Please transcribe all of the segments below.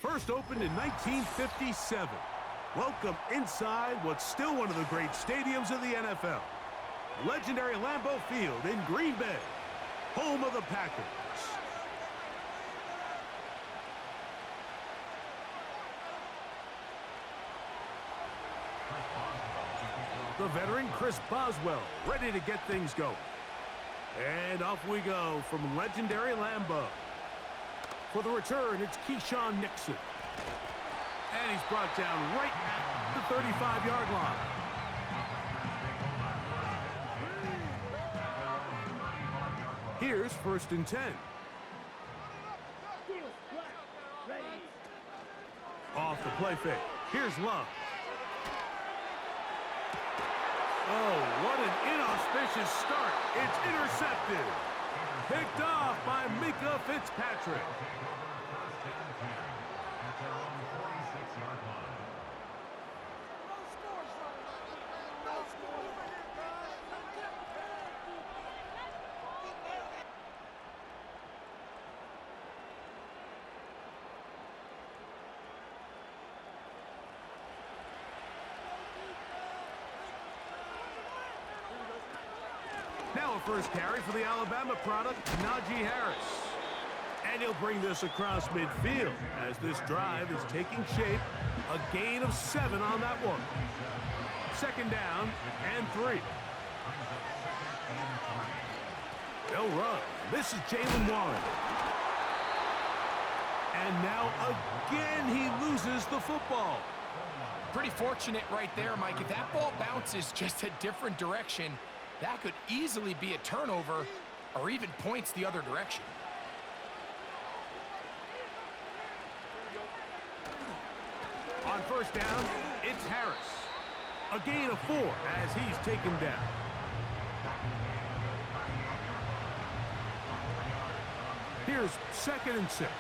First opened in 1957. Welcome inside what's still one of the great stadiums of the NFL. Legendary Lambeau Field in Green Bay, home of the Packers. The veteran Chris Boswell ready to get things going. And off we go from legendary Lambeau. For the return, it's Keyshawn Nixon. And he's brought down right at the 35-yard line. Here's 1st and 10. Off the play fake. Here's Love. Oh, what an inauspicious start. It's intercepted. Picked off by Mika Fitzpatrick. Now a first carry for the Alabama product, Najee Harris. And he'll bring this across midfield as this drive is taking shape. A gain of 7 on that one. 2nd down and 3. They'll run. This is Jalen Warren. And now again he loses the football. Pretty fortunate right there, Mike. If that ball bounces just a different direction, that could easily be a turnover or even points the other direction. On 1st down, it's Harris. A gain of 4 as he's taken down. Here's 2nd and 6.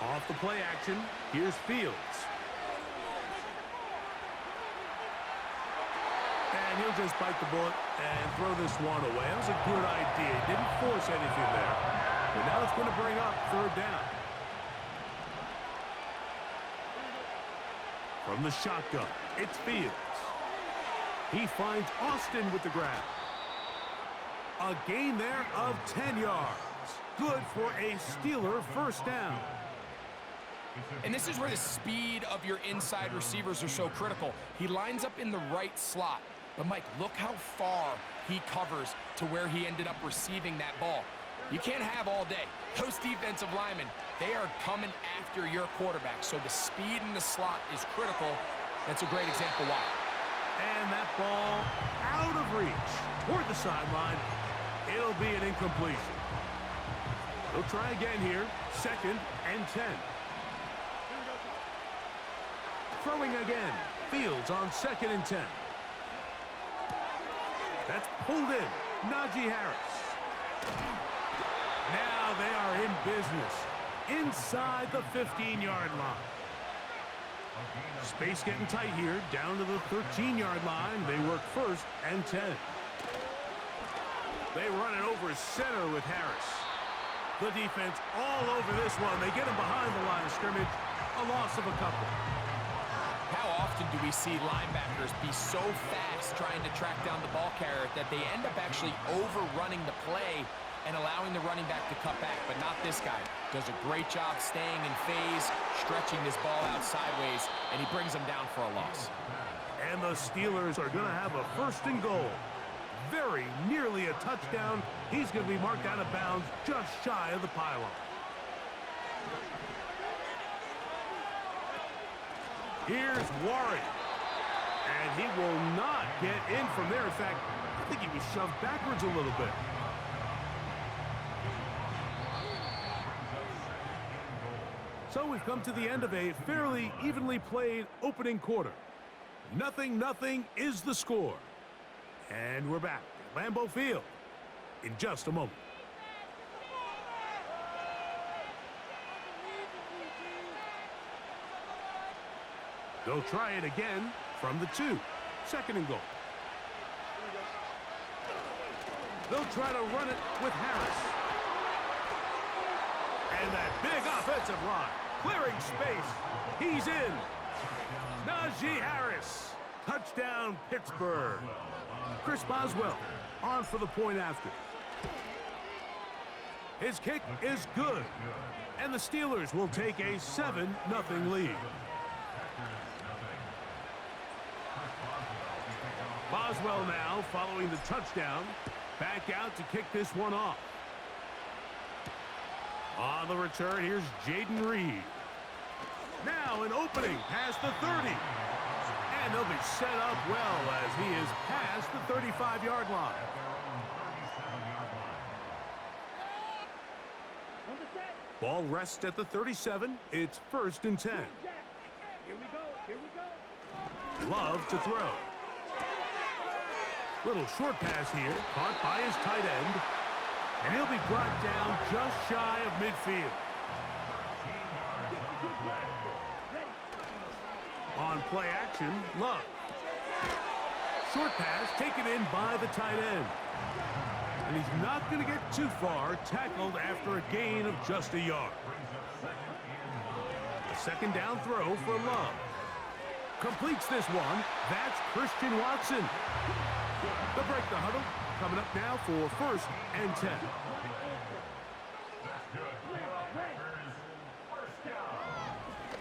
Off the play action, here's Fields. And he'll just bite the bullet and throw this one away. That was a good idea. He didn't force anything there. But now it's going to bring up 3rd down. From the shotgun, it's Fields. He finds Austin with the grab. A gain there of 10 yards. Good for a Steeler 1st down. And this is where the speed of your inside receivers are so critical. He lines up in the right slot. But, Mike, look how far he covers to where he ended up receiving that ball. You can't have all day. Those defensive linemen, they are coming after your quarterback. So the speed in the slot is critical. That's a great example why. And that ball out of reach toward the sideline. It'll be an incompletion. They'll try again here. 2nd and 10. Throwing again. Fields on 2nd and 10. That's pulled in. Najee Harris. Now they are in business. Inside the 15-yard line. Space getting tight here. Down to the 13-yard line. They work 1st and 10. They run it over center with Harris. The defense all over this one. They get him behind the line of scrimmage. A loss of a couple. How often do we see linebackers be so fast trying to track down the ball carrier that they end up actually overrunning the play and allowing the running back to cut back? But not this guy. Does a great job staying in phase, stretching this ball out sideways, and he brings them down for a loss. And the Steelers are going to have a 1st and goal. Very nearly a touchdown. He's going to be marked out of bounds just shy of the pylon. Here's Warren. And he will not get in from there. In fact, I think he was shoved backwards a little bit. So we've come to the end of a fairly evenly played opening quarter. 0-0 is the score. And we're back at Lambeau Field in just a moment. They'll try it again from the 2. 2nd and goal. They'll try to run it with Harris. And that big offensive line, clearing space. He's in. Najee Harris. Touchdown, Pittsburgh. Chris Boswell on for the point after. His kick is good. And the Steelers will take a 7-0 lead. Boswell now following the touchdown. Back out to kick this one off. On the return, here's Jaden Reed. Now an opening past the 30. And they'll be set up well as he is past the 35-yard line. Ball rests at the 37. It's 1st and 10. Here we go. Here we go. Love to throw. Little short pass here, caught by his tight end. And he'll be brought down just shy of midfield. On play action, Love. Short pass taken in by the tight end. And he's not going to get too far, tackled after a gain of just a yard. A 2nd down throw for Love. Completes this one. That's Christian Watson. They'll break the huddle. Coming up now for 1st and 10.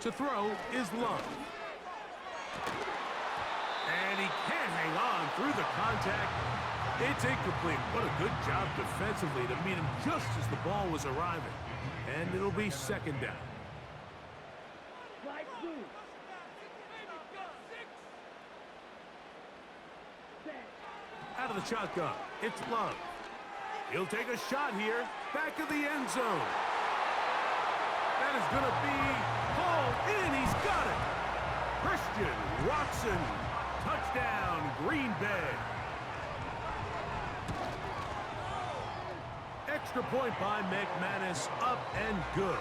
To throw is Love. And he can't hang on through the contact. It's incomplete. What a good job defensively to meet him just as the ball was arriving. And it'll be 2nd down. Out of the shotgun, it's Love. He'll take a shot here, back of the end zone. That is going to be hauled in. He's got it. Christian Watson, touchdown, Green Bay. Extra point by McManus, up and good.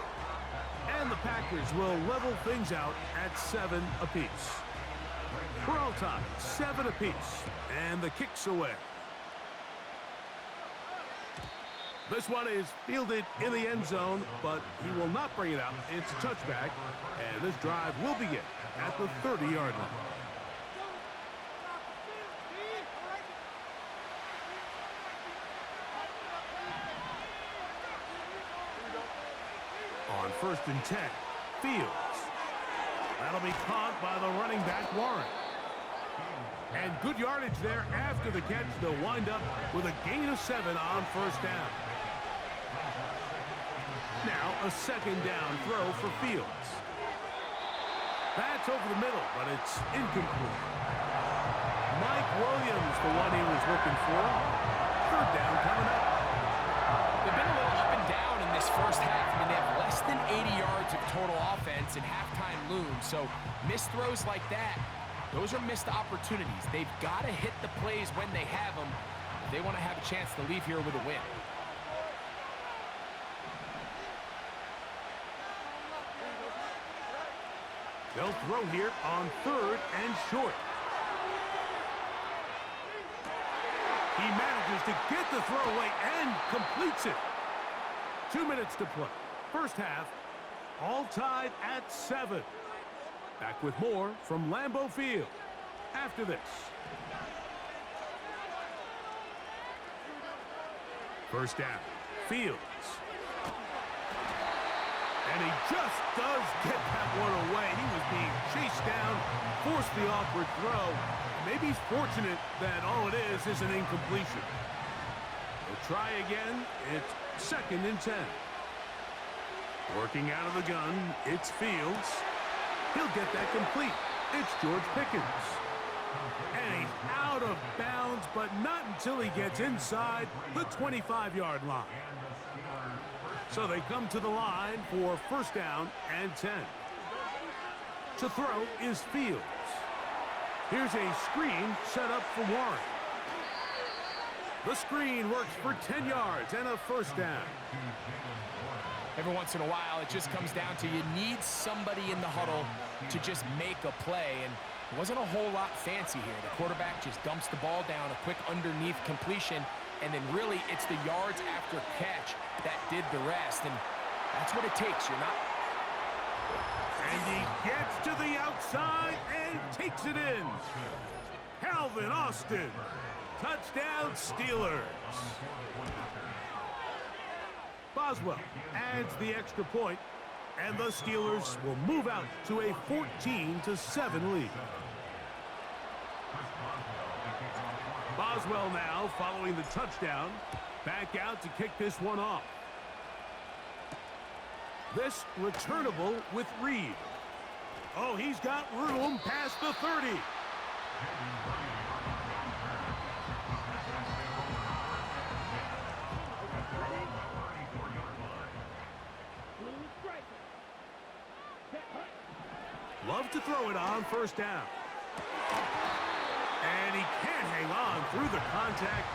And the Packers will level things out at 7 apiece. We're all tied, 7 apiece, and the kick's away. This one is fielded in the end zone, but he will not bring it out. It's a touchback, and this drive will begin at the 30-yard line. On 1st and 10, Fields. That'll be caught by the running back, Warren. And good yardage there after the catch. They'll wind up with a gain of 7 on 1st down. Now a 2nd down throw for Fields. That's over the middle, but it's incomplete. Mike Williams, the one he was looking for. 3rd down coming up. They've been a little up and down in this first half. I mean, they have less than 80 yards of total offense and halftime looms. So missed throws like that, those are missed opportunities. They've got to hit the plays when they have them if they want to have a chance to leave here with a win. They'll throw here on 3rd and short. He manages to get the throw away and completes it. 2 minutes to play. First half, all tied at 7. Back with more from Lambeau Field after this. First down, Fields. And he just does get that one away. He was being chased down, forced the awkward throw. Maybe he's fortunate that all it is an incompletion. They'll try again. It's 2nd and 10. Working out of the gun, it's Fields. He'll get that complete. It's George Pickens. And he's out of bounds, but not until he gets inside the 25-yard line. So they come to the line for 1st down and 10. To throw is Fields. Here's a screen set up for Warren. The screen works for 10 yards and a 1st down. Every once in a while, it just comes down to you need somebody in the huddle to just make a play. And it wasn't a whole lot fancy here. The quarterback just dumps the ball down, a quick underneath completion, and then really it's the yards after catch that did the rest. And That's what it takes. You're not... And he gets to the outside and takes it in. Calvin Austin. Touchdown, Steelers. Boswell adds the extra point, and the Steelers will move out to a 14-7 lead. Boswell now following the touchdown. Back out to kick this one off. This returnable with Reed. Oh, he's got room past the 30. Love to throw it on first down. And he can't hang on through the contact.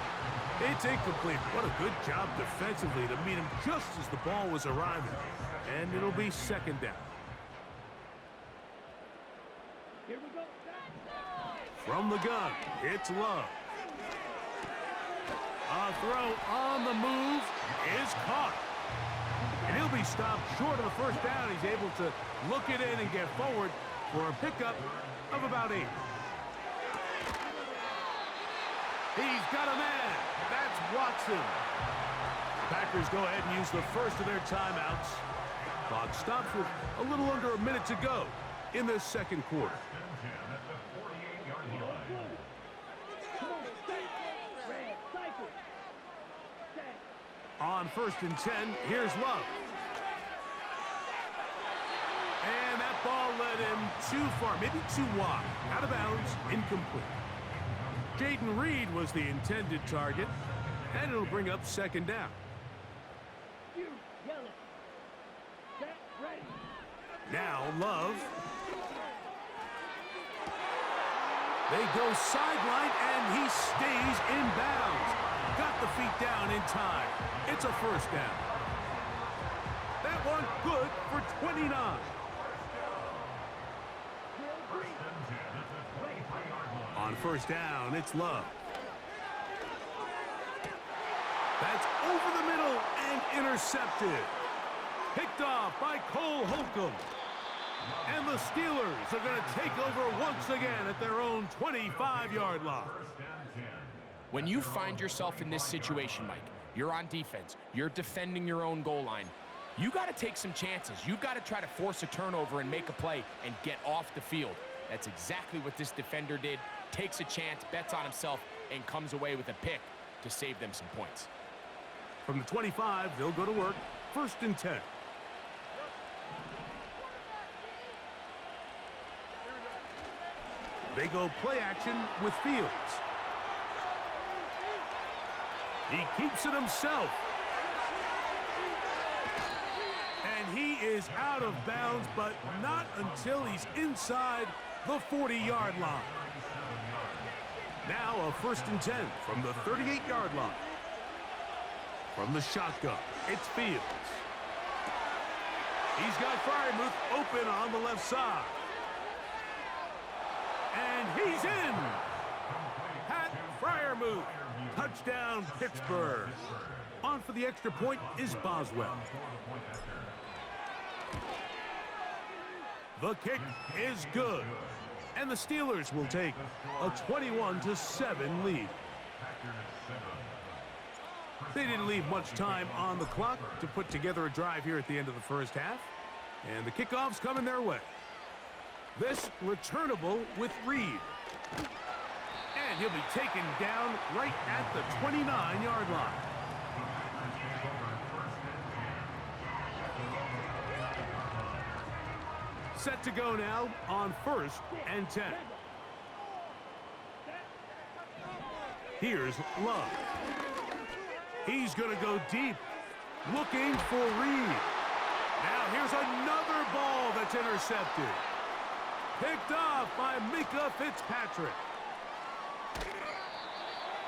It's incomplete. What a good job defensively to meet him just as the ball was arriving. And it'll be second down. Here we go. From the gun, it's Love. A throw on the move is caught. And he'll be stopped short of the first down. He's able to look it in and get forward for a pickup of about 8. He's got a man. That's Watson. Packers go ahead and use the first of their timeouts. Clock stops with a little under a minute to go in this second quarter. On 1st and 10, here's Love. And that ball led him too far, maybe too wide. Out of bounds, incomplete. Jaden Reed was the intended target, and it'll bring up second down. You yell it. Set, ready. Now Love. They go sideline, and he stays in bounds. Got the feet down in time. It's a first down. That one good for 29. On first down, it's Love. That's over the middle and intercepted. Picked off by Cole Holcomb. And the Steelers are going to take over once again at their own 25-yard line. When you find yourself in this situation, Mike, you're on defense, you're defending your own goal line, you got to take some chances. You've got to try to force a turnover and make a play and get off the field. That's exactly what this defender did. Takes a chance, bets on himself, and comes away with a pick to save them some points. From the 25, they'll go to work. 1st and 10. They go play action with Fields. He keeps it himself. And he is out of bounds, but not until he's inside the 40-yard line. Now a 1st and 10 from the 38-yard line. From the shotgun, it's Fields. He's got Freiermuth open on the left side. And he's in. Pat Freiermuth. Touchdown, Pittsburgh. On for the extra point is Boswell. The kick is good. And the Steelers will take a 21-7 lead. They didn't leave much time on the clock to put together a drive here at the end of the first half. And the kickoff's coming their way. This returnable with Reed. And he'll be taken down right at the 29-yard line. Set to go now on 1st and 10. Here's Love. He's going to go deep, looking for Reed. Now here's another ball that's intercepted. Picked off by Mika Fitzpatrick.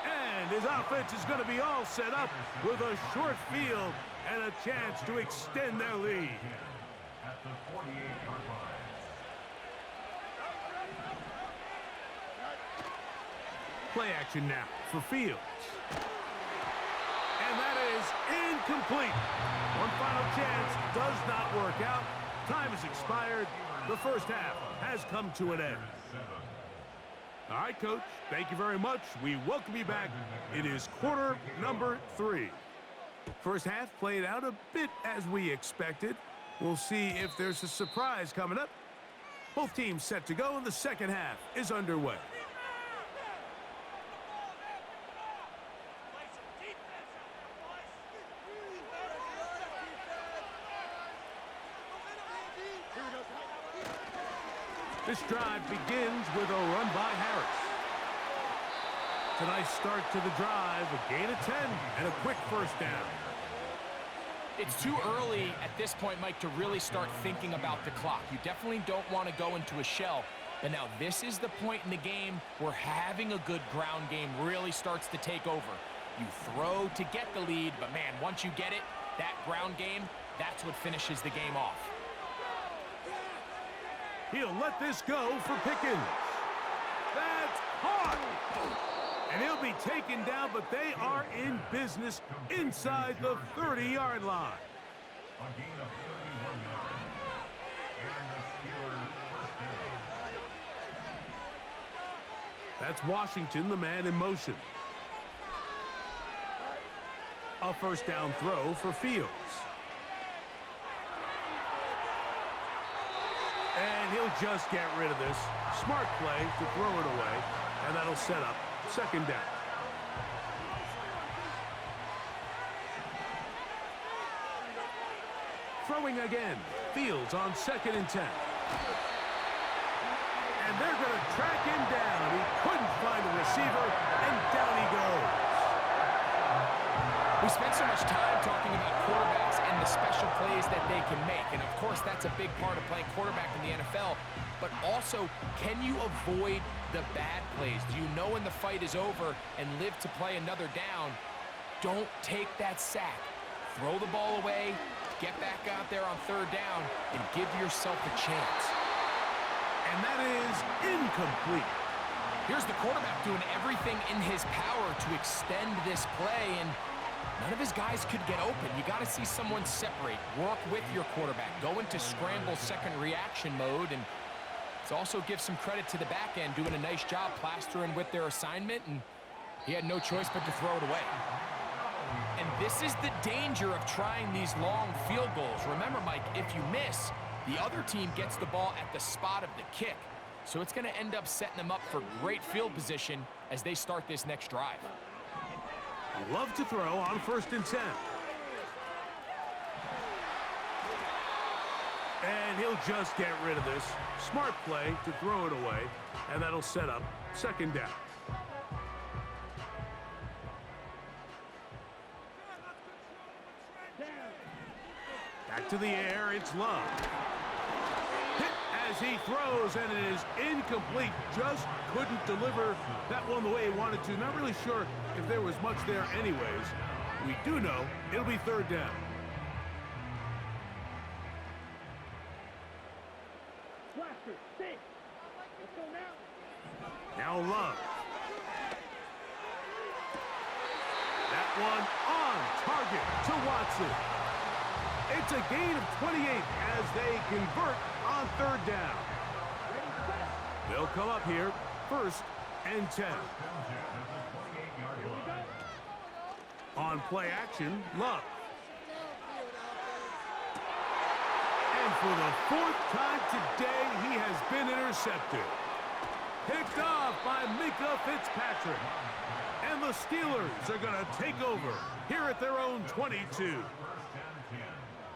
And his offense is going to be all set up with a short field and a chance to extend their lead. At the 48-yard line. Play action now for Fields. And that is is incomplete. One final chance does not work out. Time has expired. The first half has come to an end. All right, Coach, thank you very much. We welcome you back. It is quarter number 3. First half played out a bit as we expected. We'll see if there's a surprise coming up. Both teams set to go, and the second half is underway. This drive begins with a run by Harris. It's a nice start to the drive, a gain of 10, and a quick first down. It's too early at this point, Mike, to really start thinking about the clock. You definitely don't want to go into a shell. But now this is the point in the game where having a good ground game really starts to take over. You throw to get the lead, but man, once you get it, that ground game, that's what finishes the game off. He'll let this go for Pickens. That's caught. And he'll be taken down, but they are in business inside the 30-yard line. A gain of 31 yards. And the Steelers first down. That's Washington, the man in motion. A first down throw for Fields. And he'll just get rid of this. Smart play to throw it away, and that'll set up second down. Throwing again. Fields on 2nd and 10. And they're going to track him down. He couldn't find a receiver, and down he goes. We spent so much time talking about quarterbacks and the special plays that they can make. And, of course, that's a big part of playing quarterback in the NFL. But also, can you avoid the bad plays? Do you know when the fight is over and live to play another down? Don't take that sack. Throw the ball away, get back out there on 3rd down, and give yourself a chance. And that is incomplete. Here's the quarterback doing everything in his power to extend this play, and none of his guys could get open. You got to see someone separate, work with your quarterback, go into scramble second reaction mode, and let's also give some credit to the back end doing a nice job plastering with their assignment, and he had no choice but to throw it away. And this is the danger of trying these long field goals. Remember, Mike, if you miss, the other team gets the ball at the spot of the kick. So it's going to end up setting them up for great field position as they start this next drive. Love to throw on 1st and 10. And he'll just get rid of this. Smart play to throw it away, and that'll set up second down. Back to the air, it's Love. Hit as he throws, and it is incomplete. Just couldn't deliver that one the way he wanted to. Not really sure if there was much there anyways. We do know it'll be 3rd down. Blaster, stay. Let's go now. Now Love. That one on target to Watson. It's a gain of 28 as they convert on 3rd down. They'll come up here 1st and 10. On play action, Love. And for the 4th time today, he has been intercepted. Picked off by Mika Fitzpatrick. And the Steelers are going to take over here at their own 22.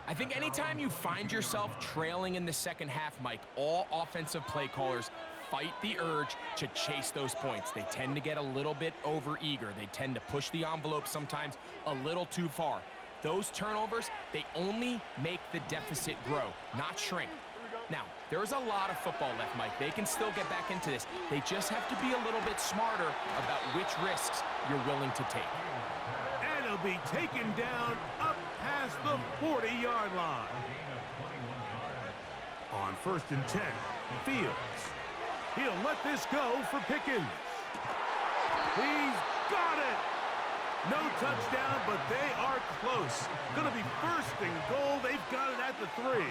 I think anytime you find yourself trailing in the second half, Mike, all offensive play callers fight the urge to chase those points. They tend to get a little bit overeager. They tend to push the envelope sometimes a little too far. Those turnovers, they only make the deficit grow, not shrink. Now, there's a lot of football left, Mike. They can still get back into this. They just have to be a little bit smarter about which risks you're willing to take. And he'll be taken down up past the 40-yard line. On 1st and 10, Fields. He'll let this go for Pickens. He's got it! No touchdown, but they are close. Gonna be first and goal. They've got it at the 3.